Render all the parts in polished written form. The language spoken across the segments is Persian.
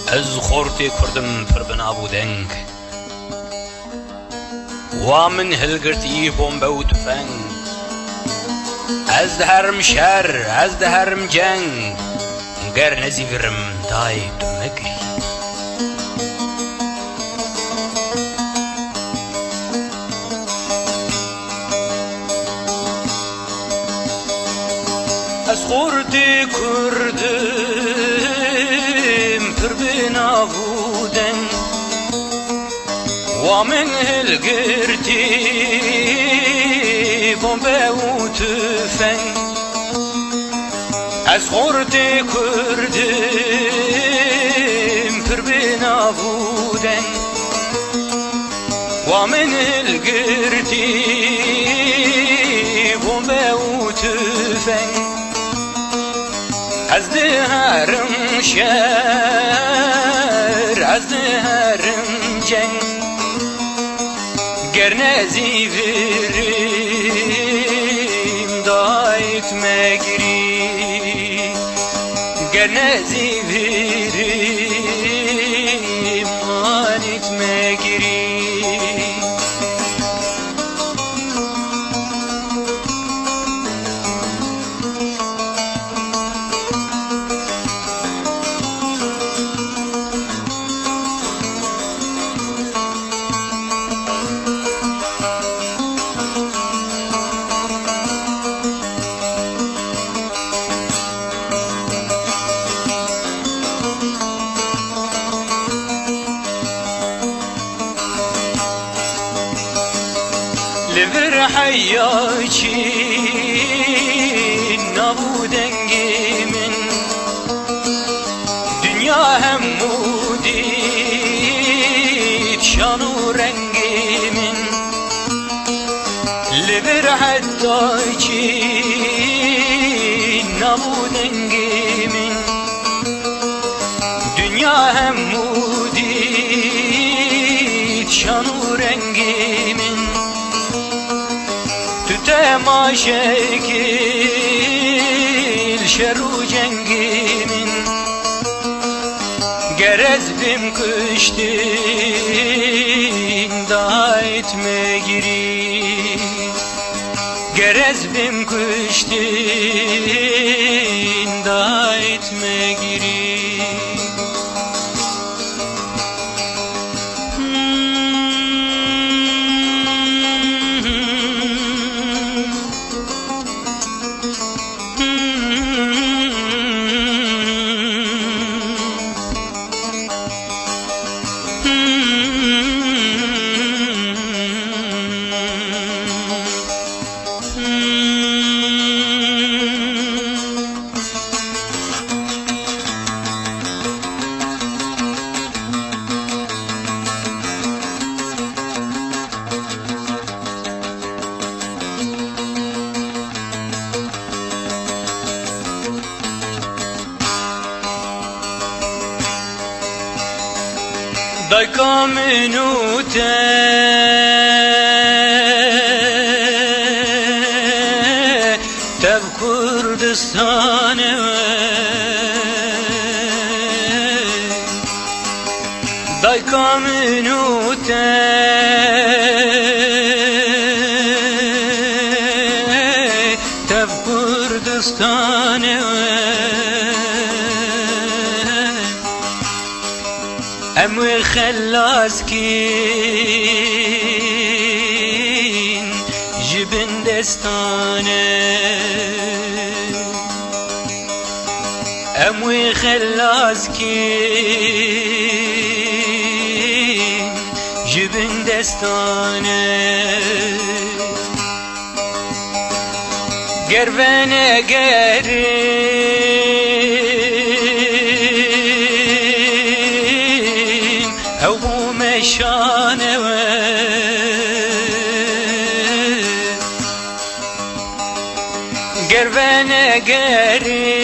از خورتی کردم پر بنابو دنگ و من هلگرتی بومبه و تفنگ از دهرم شر از دهرم جنگ گر نزیورم دای تو مگری از خورتی کردم پر بنابو دنگ و من هلگرتی بومبه و تفنگ از خورتی کردم پر بنابو دنگ و من هلگرتی بومبه و تفنگ از دهرم شر از دهرم جنگ گر نزیوریم دایت مگری گر نزیوریم آنیت مگری لبر حياكي نابو دنگي من دنيا همودي شانو رنگي من لبر حياكي نابو دنگي من دنيا همودي شانو رنگي من تماشاكل شرو جنگي من گرز بم کشتین دایت مگری گرز بم کشتین دایت مگری دایکا منوته تب کردستانه دایکا منوته تب کردستانه اموی خلاص کین جبن دستانه اموی خلاص کین جبن دستانه گر و نگریم او بومشانه گر و نگریم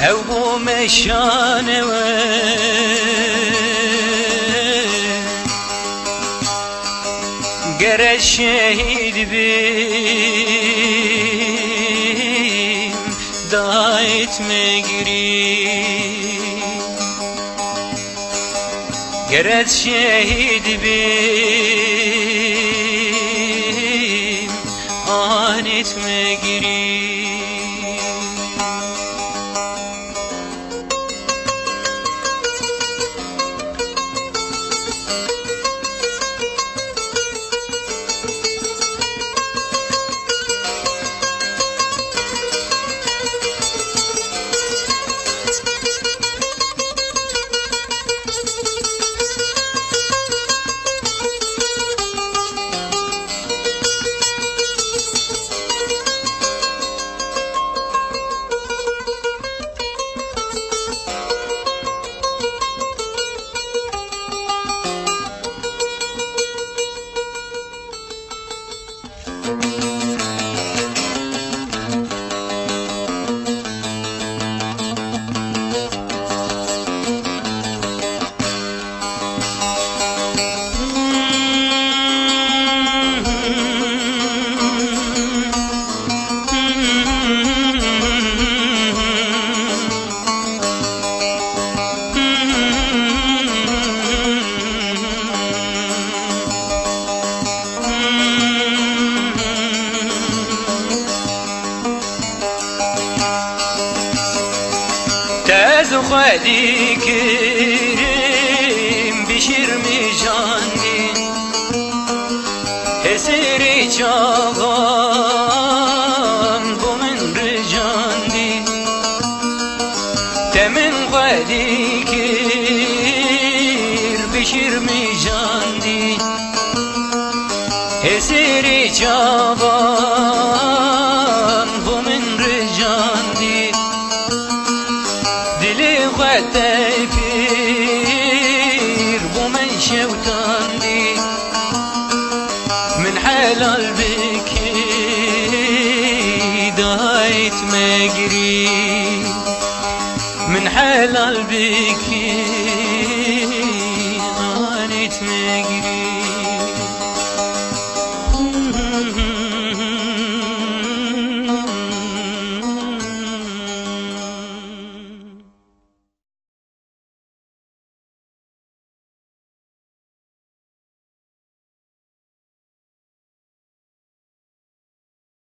او بومشانه گر شهید بیم da etme giri. Gerek şehit bim an etme giri. تازو خدي كريم بشرمي جاندي هسيري چاغان بومن رجاندي تمن خدي كير بشرمي جاندي هسيري چاغان بومن رجاندي دلی خطه پیر بو من شوتاندی من حلال بکی دایت مگری من حلال بکی آنیت مگری